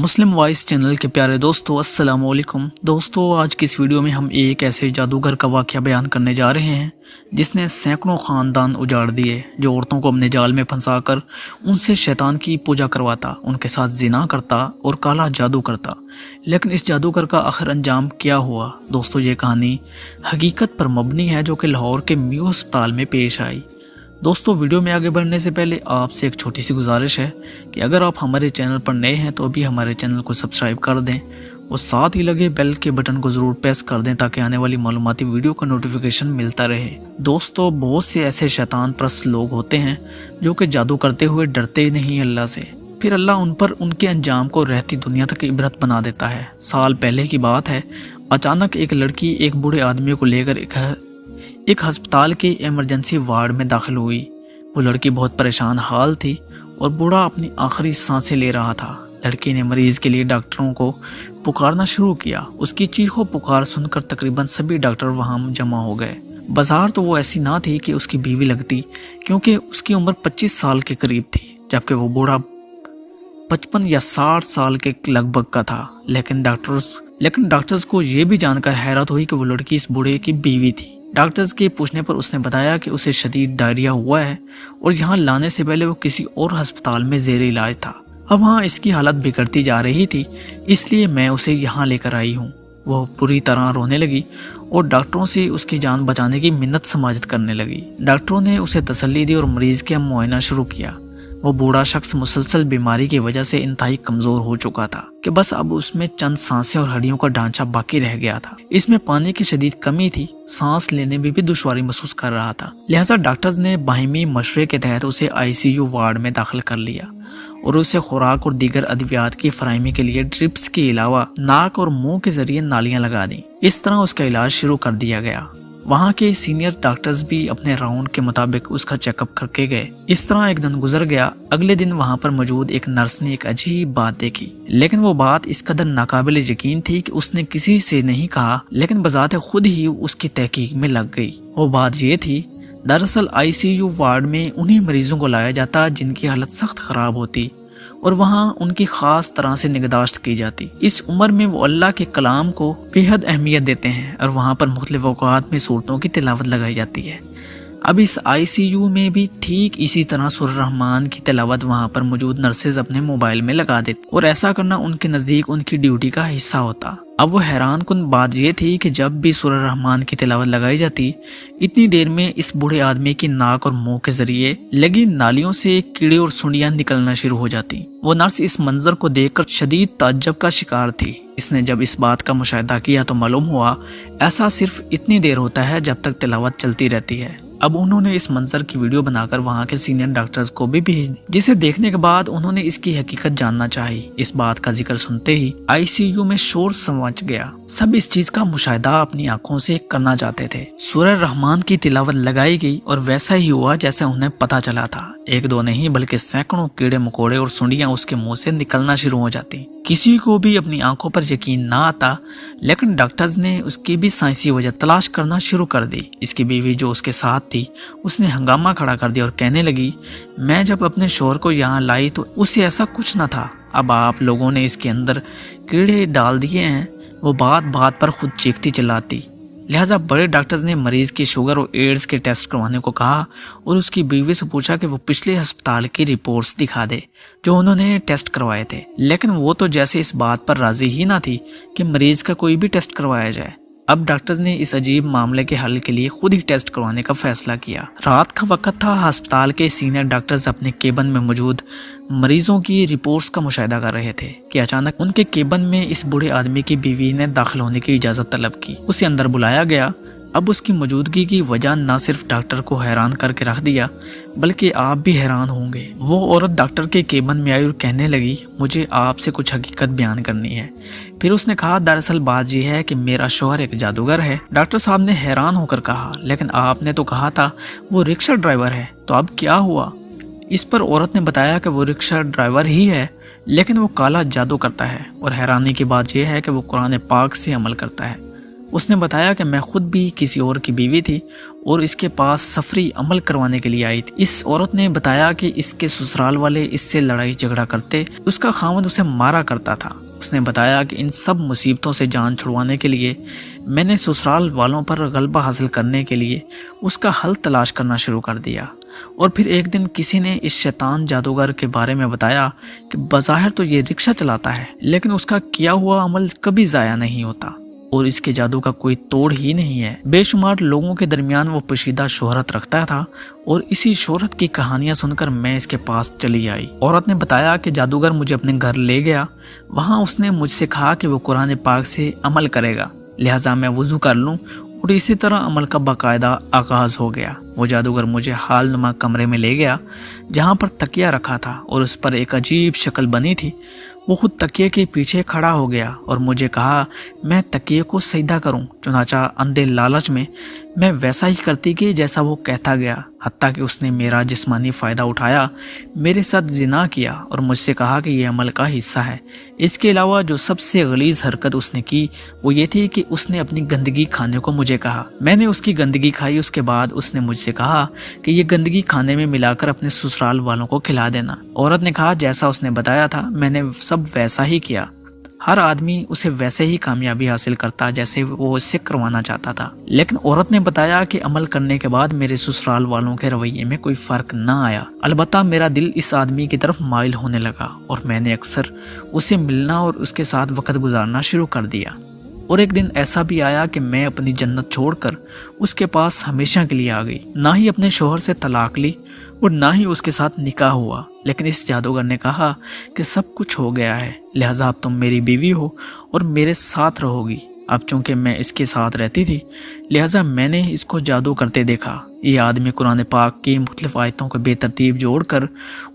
مسلم voice channel کے پیارے دوستو السلام علیکم دوستو، آج کی اس ویڈیو میں ہم ایک ایسے جادوگر کا واقعہ بیان کرنے جا رہے ہیں جس نے سینکڑوں خاندان اجاڑ دیے، جو عورتوں کو اپنے جال میں پھنسا کر ان سے شیطان کی پوجا کرواتا، ان کے ساتھ زنا کرتا اور کالا جادو کرتا۔ لیکن اس جادوگر کا آخر انجام کیا ہوا؟ دوستو، یہ کہانی حقیقت پر مبنی ہے جو کہ لاہور کے میو ہسپتال میں پیش آئی۔ دوستو، ویڈیو میں آگے بڑھنے سے پہلے آپ سے ایک چھوٹی سی گزارش ہے کہ اگر آپ ہمارے چینل پر نئے ہیں تو ابھی ہمارے چینل کو سبسکرائب کر دیں اور ساتھ ہی لگے بیل کے بٹن کو ضرور پریس کر دیں تاکہ آنے والی معلوماتی ویڈیو کا نوٹیفیکیشن ملتا رہے۔ دوستو، بہت سے ایسے شیطان پرست لوگ ہوتے ہیں جو کہ جادو کرتے ہوئے ڈرتے نہیں اللہ سے، پھر اللہ ان پر ان کے انجام کو رہتی دنیا تک عبرت بنا دیتا ہے۔ سال پہلے کی بات ہے، اچانک ایک لڑکی ایک بوڑھے آدمی کو لے کر ایک ہسپتال کے ایمرجنسی وارڈ میں داخل ہوئی۔ وہ لڑکی بہت پریشان حال تھی اور بوڑھا اپنی آخری سانسیں لے رہا تھا۔ لڑکی نے مریض کے لیے ڈاکٹروں کو پکارنا شروع کیا۔ اس کی چیخو پکار سن کر تقریباً سبھی ڈاکٹر وہاں جمع ہو گئے۔ بظاہر تو وہ ایسی نہ تھی کہ اس کی بیوی لگتی، کیونکہ اس کی عمر 25 سال کے قریب تھی، جبکہ وہ بوڑھا 55 یا 60 سال کے لگ بھگ کا تھا۔ لیکن ڈاکٹرز کو یہ بھی جان کر حیرت ہوئی کہ وہ لڑکی اس بوڑھے کی بیوی تھی۔ ڈاکٹرز کے پوچھنے پر اس نے بتایا کہ اسے شدید ڈائریا ہوا ہے اور یہاں لانے سے پہلے وہ کسی اور ہسپتال میں زیر علاج تھا۔ اب وہاں اس کی حالت بگڑتی جا رہی تھی، اس لیے میں اسے یہاں لے کر آئی ہوں۔ وہ پوری طرح رونے لگی اور ڈاکٹروں سے اس کی جان بچانے کی منت سماجت کرنے لگی۔ ڈاکٹروں نے اسے تسلی دی اور مریض کا معائنہ شروع کیا۔ وہ بوڑھا شخص مسلسل بیماری کی وجہ سے انتہائی کمزور ہو چکا تھا کہ بس اب اس میں چند سانسیں اور ہڈیوں کا ڈھانچہ باقی رہ گیا تھا۔ اس میں پانی کی شدید کمی تھی، سانس لینے میں بھی دشواری محسوس کر رہا تھا۔ لہٰذا ڈاکٹرز نے باہمی مشورے کے تحت اسے ICU وارڈ میں داخل کر لیا اور اسے خوراک اور دیگر ادویات کی فراہمی کے لیے ڈرپس کے علاوہ ناک اور منہ کے ذریعے نالیاں لگا دیں۔ اس طرح اس کا علاج شروع کر دیا گیا۔ وہاں کے سینئر ڈاکٹرز بھی اپنے راؤنڈ کے مطابق اس کا چیک اپ کر کے گئے۔ اس طرح ایک دن گزر گیا۔ اگلے دن وہاں پر موجود ایک نرس نے ایک عجیب بات دیکھی، لیکن وہ بات اس قدر ناقابل یقین تھی کہ اس نے کسی سے نہیں کہا، لیکن بذات خود ہی اس کی تحقیق میں لگ گئی۔ وہ بات یہ تھی، دراصل ICU وارڈ میں انہی مریضوں کو لایا جاتا جن کی حالت سخت خراب ہوتی اور وہاں ان کی خاص طرح سے نگہداشت کی جاتی۔ اس عمر میں وہ اللہ کے کلام کو بے حد اہمیت دیتے ہیں اور وہاں پر مختلف اوقات میں صورتوں کی تلاوت لگائی جاتی ہے۔ اب اس ICU میں بھی ٹھیک اسی طرح سورہ رحمان کی تلاوت وہاں پر موجود نرسز اپنے موبائل میں لگا دیتے اور ایسا کرنا ان کے نزدیک ان کی ڈیوٹی کا حصہ ہوتا۔ اب وہ حیران کن بات یہ تھی کہ جب بھی سورہ رحمان کی تلاوت لگائی جاتی، اتنی دیر میں اس بوڑھے آدمی کی ناک اور منہ کے ذریعے لگی نالیوں سے کیڑے اور سنڈیاں نکلنا شروع ہو جاتی۔ وہ نرس اس منظر کو دیکھ کر شدید تعجب کا شکار تھی۔ اس نے جب اس بات کا مشاہدہ کیا تو معلوم ہوا ایسا صرف اتنی دیر ہوتا ہے جب تک تلاوت چلتی رہتی ہے۔ اب انہوں نے اس منظر کی ویڈیو بنا کر وہاں کے سینئر ڈاکٹرز کو بھی بھیج دی، جسے دیکھنے کے بعد انہوں نے اس کی حقیقت جاننا چاہی۔ اس بات کا ذکر سنتے ہی ICU میں شور سماچ گیا۔ سب اس چیز کا مشاہدہ اپنی آنکھوں سے کرنا چاہتے تھے۔ سورہ رحمان کی تلاوت لگائی گئی اور ویسا ہی ہوا جیسا انہیں پتا چلا تھا۔ ایک دو نہیں بلکہ سینکڑوں کیڑے مکوڑے اور سنڈیاں اس کے منہ سے نکلنا شروع ہو جاتی۔ کسی کو بھی اپنی آنکھوں پر یقین نہ آتا، لیکن ڈاکٹرز نے اس کی بھی سائنسی وجہ تلاش کرنا شروع کر دی۔ اس کی بیوی جو اس کے ساتھ تھی، اس نے ہنگامہ کھڑا کر دیا اور کہنے لگی، میں جب اپنے شوہر کو یہاں لائی تو اس سے ایسا کچھ نہ تھا، اب آپ لوگوں نے اس کے اندر کیڑے ڈال دیے ہیں۔ وہ بات بات پر خود چیختی چلاتی۔ لہٰذا بڑے ڈاکٹرز نے مریض کی شوگر اور ایڈز کے ٹیسٹ کروانے کو کہا اور اس کی بیوی سے پوچھا کہ وہ پچھلے ہسپتال کی رپورٹس دکھا دے جو انہوں نے ٹیسٹ کروائے تھے، لیکن وہ تو جیسے اس بات پر راضی ہی نہ تھی کہ مریض کا کوئی بھی ٹیسٹ کروایا جائے۔ اب ڈاکٹرز نے اس عجیب معاملے کے حل کے لیے خود ہی ٹیسٹ کروانے کا فیصلہ کیا۔ رات کا وقت تھا۔ ہسپتال کے سینئر ڈاکٹرز اپنے کیبن میں موجود مریضوں کی رپورٹس کا مشاہدہ کر رہے تھے کہ اچانک ان کے کیبن میں اس بوڑھے آدمی کی بیوی نے داخل ہونے کی اجازت طلب کی۔ اسے اندر بلایا گیا۔ اب اس کی موجودگی کی وجہ نہ صرف ڈاکٹر کو حیران کر کے رکھ دیا بلکہ آپ بھی حیران ہوں گے۔ وہ عورت ڈاکٹر کے کیبن میں آئی اور کہنے لگی، مجھے آپ سے کچھ حقیقت بیان کرنی ہے۔ پھر اس نے کہا، دراصل بات یہ ہے کہ میرا شوہر ایک جادوگر ہے۔ ڈاکٹر صاحب نے حیران ہو کر کہا، لیکن آپ نے تو کہا تھا وہ رکشہ ڈرائیور ہے، تو اب کیا ہوا؟ اس پر عورت نے بتایا کہ وہ رکشہ ڈرائیور ہی ہے، لیکن وہ کالا جادو کرتا ہے اور حیرانی کی بات یہ ہے کہ وہ قرآن پاک سے عمل کرتا ہے۔ اس نے بتایا کہ میں خود بھی کسی اور کی بیوی تھی اور اس کے پاس سفری عمل کروانے کے لیے آئی تھی۔ اس عورت نے بتایا کہ اس کے سسرال والے اس سے لڑائی جھگڑا کرتے، اس کا خاوند اسے مارا کرتا تھا۔ اس نے بتایا کہ ان سب مصیبتوں سے جان چھڑوانے کے لیے میں نے سسرال والوں پر غلبہ حاصل کرنے کے لیے اس کا حل تلاش کرنا شروع کر دیا۔ اور پھر ایک دن کسی نے اس شیطان جادوگر کے بارے میں بتایا کہ بظاہر تو یہ رکشہ چلاتا ہے، لیکن اس کا کیا ہوا عمل کبھی ضائع نہیں ہوتا اور اس کے جادو کا کوئی توڑ ہی نہیں ہے۔ بے شمار لوگوں کے درمیان وہ پوشیدہ شہرت رکھتا تھا اور اسی شہرت کی کہانیاں سن کر میں اس کے پاس چلی آئی۔ عورت نے بتایا کہ جادوگر مجھے اپنے گھر لے گیا۔ وہاں اس نے مجھ سے کہا کہ وہ قرآن پاک سے عمل کرے گا، لہٰذا میں وضو کر لوں، اور اسی طرح عمل کا باقاعدہ آغاز ہو گیا۔ وہ جادوگر مجھے حال نما کمرے میں لے گیا جہاں پر تکیہ رکھا تھا اور اس پر ایک عجیب شکل بنی تھی۔ وہ خود تکیے کے پیچھے کھڑا ہو گیا اور مجھے کہا میں تکیے کو سجدہ کروں۔ چنانچہ اندھے لالچ میں ویسا ہی کرتی گئی جیسا وہ کہتا گیا، حتیٰ کہ اس نے میرا جسمانی فائدہ اٹھایا، میرے ساتھ زنا کیا اور مجھ سے کہا کہ یہ عمل کا حصہ ہے۔ اس کے علاوہ جو سب سے غلیظ حرکت اس نے کی وہ یہ تھی کہ اس نے اپنی گندگی کھانے کو مجھے کہا۔ میں نے اس کی گندگی کھائی۔ اس کے بعد اس نے مجھ سے کہا کہ یہ گندگی کھانے میں ملا کر اپنے سسرال والوں کو کھلا دینا۔ عورت نے کہا جیسا اس نے بتایا تھا میں نے سب ویسا ہی کیا۔ ہر آدمی اسے ویسے ہی کامیابی حاصل کرتا جیسے وہ اس سے کروانا چاہتا تھا، لیکن عورت نے بتایا کہ عمل کرنے کے بعد میرے سسرال والوں کے رویے میں کوئی فرق نہ آیا، البتہ میرا دل اس آدمی کی طرف مائل ہونے لگا اور میں نے اکثر اسے ملنا اور اس کے ساتھ وقت گزارنا شروع کر دیا۔ اور ایک دن ایسا بھی آیا کہ میں اپنی جنت چھوڑ کر اس کے پاس ہمیشہ کے لیے آ گئی۔ نہ ہی اپنے شوہر سے طلاق لی اور نہ ہی اس کے ساتھ نکاح ہوا، لیکن اس جادوگر نے کہا کہ سب کچھ ہو گیا ہے، لہٰذا اب تم میری بیوی ہو اور میرے ساتھ رہو گی۔ اب چونکہ میں اس کے ساتھ رہتی تھی لہٰذا میں نے اس کو جادو کرتے دیکھا۔ یہ آدمی قرآن پاک کی مختلف آیتوں کو بے ترتیب جوڑ کر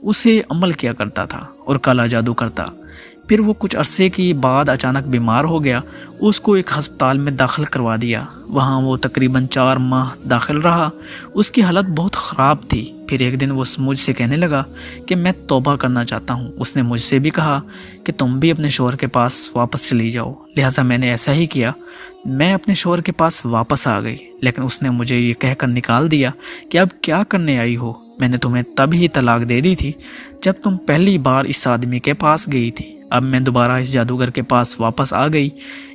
اسے عمل کیا کرتا تھا اور کالا جادو کرتا۔ پھر وہ کچھ عرصے کی بعد اچانک بیمار ہو گیا، اس کو ایک ہسپتال میں داخل کروا دیا۔ وہاں وہ تقریباً 4 ماہ داخل رہا۔ اس کی حالت بہت خراب تھی۔ پھر ایک دن وہ مجھ سے کہنے لگا کہ میں توبہ کرنا چاہتا ہوں۔ اس نے مجھ سے بھی کہا کہ تم بھی اپنے شوہر کے پاس واپس چلی جاؤ، لہٰذا میں نے ایسا ہی کیا۔ میں اپنے شوہر کے پاس واپس آ گئی، لیکن اس نے مجھے یہ کہہ کر نکال دیا کہ اب کیا کرنے آئی ہو؟ میں نے تمہیں تب ہی طلاق دے دی تھی جب تم پہلی بار اس آدمی کے پاس گئی تھی۔ اب میں دوبارہ اس جادوگر کے پاس واپس آ گئی۔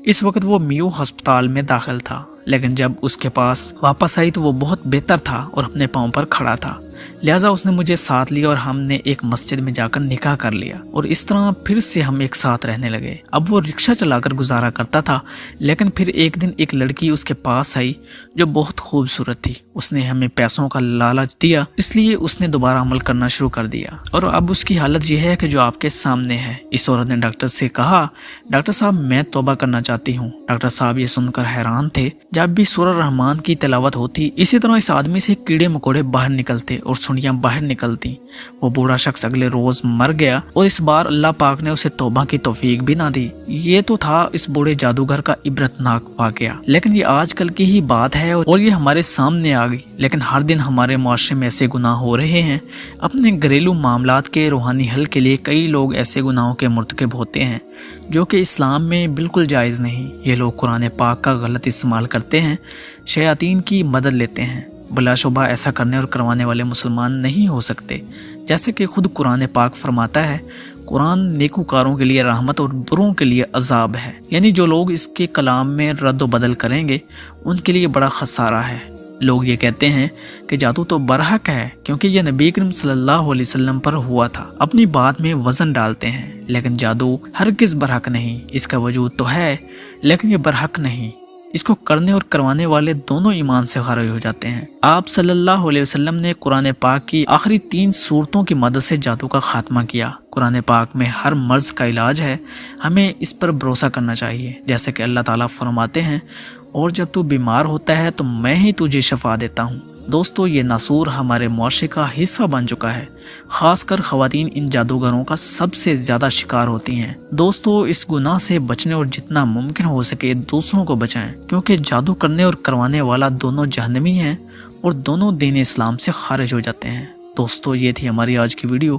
اس وقت وہ میو ہسپتال میں داخل تھا، لیکن جب اس کے پاس واپس آئی تو وہ بہت بہتر تھا اور اپنے پاؤں پر کھڑا تھا، لہٰذا اس نے مجھے ساتھ لیا اور ہم نے ایک مسجد میں جا کر نکاح کر لیا اور اس طرح پھر سے ہم ایک ساتھ رہنے لگے۔ اب وہ رکشہ چلا کر گزارا کرتا تھا، لیکن پھر ایک دن ایک لڑکی اس کے پاس آئی جو بہت خوبصورت تھی۔ اس نے ہمیں پیسوں کا لالچ دیا، اس لیے اس نے دوبارہ عمل کرنا شروع کر دیا اور اب اس کی حالت یہ ہے کہ جو آپ کے سامنے ہے۔ اس عورت نے ڈاکٹر سے کہا ڈاکٹر صاحب میں توبہ کرنا چاہتی ہوں۔ ڈاکٹر صاحب یہ سن کر حیران تھے۔ جب بھی سورہ رحمان کی تلاوت ہوتی اسی طرح اس آدمی سے کیڑے مکوڑے باہر نکلتے اور سنیاں باہر نکلتی۔ وہ بوڑھا شخص اگلے روز مر گیا اور اس بار اللہ پاک نے اسے توبہ کی توفیق بھی نہ دی۔ یہ تو تھا اس بوڑھے جادوگر کا عبرتناک واقعہ، لیکن یہ آج کل کی ہی بات ہے اور یہ ہمارے سامنے آ گئی۔ لیکن ہر دن ہمارے معاشرے میں ایسے گناہ ہو رہے ہیں۔ اپنے گھریلو معاملات کے روحانی حل کے لیے کئی لوگ ایسے گناہوں کے مرتکب ہوتے ہیں جو کہ اسلام میں بالکل جائز نہیں۔ یہ لوگ قرآن پاک کا غلط استعمال کرتے ہیں، شیاطین کی مدد لیتے ہیں۔ بلا شبہ ایسا کرنے اور کروانے والے مسلمان نہیں ہو سکتے، جیسے کہ خود قرآن پاک فرماتا ہے قرآن نیکوکاروں کے لیے رحمت اور بروں کے لیے عذاب ہے، یعنی جو لوگ اس کے کلام میں رد و بدل کریں گے ان کے لیے بڑا خسارہ ہے۔ لوگ یہ کہتے ہیں کہ جادو تو برحق ہے کیونکہ یہ نبی کریم صلی اللہ علیہ وسلم پر ہوا تھا، اپنی بات میں وزن ڈالتے ہیں، لیکن جادو ہرگز برحق نہیں۔ اس کا وجود تو ہے لیکن یہ برحق نہیں۔ اس کو کرنے اور کروانے والے دونوں ایمان سے خارج ہو جاتے ہیں۔ آپ صلی اللہ علیہ وسلم نے قرآن پاک کی آخری 3 سورتوں کی مدد سے جادو کا خاتمہ کیا۔ قرآن پاک میں ہر مرض کا علاج ہے، ہمیں اس پر بھروسہ کرنا چاہیے، جیسے کہ اللہ تعالیٰ فرماتے ہیں اور جب تو بیمار ہوتا ہے تو میں ہی تجھے شفا دیتا ہوں۔ دوستو یہ ناسور ہمارے معاشرے کا حصہ بن چکا ہے، خاص کر خواتین ان جادوگروں کا سب سے زیادہ شکار ہوتی ہیں۔ دوستو اس گناہ سے بچنے اور جتنا ممکن ہو سکے دوسروں کو بچائیں، کیونکہ جادو کرنے اور کروانے والا دونوں جہنمی ہیں اور دونوں دین اسلام سے خارج ہو جاتے ہیں۔ دوستو یہ تھی ہماری آج کی ویڈیو۔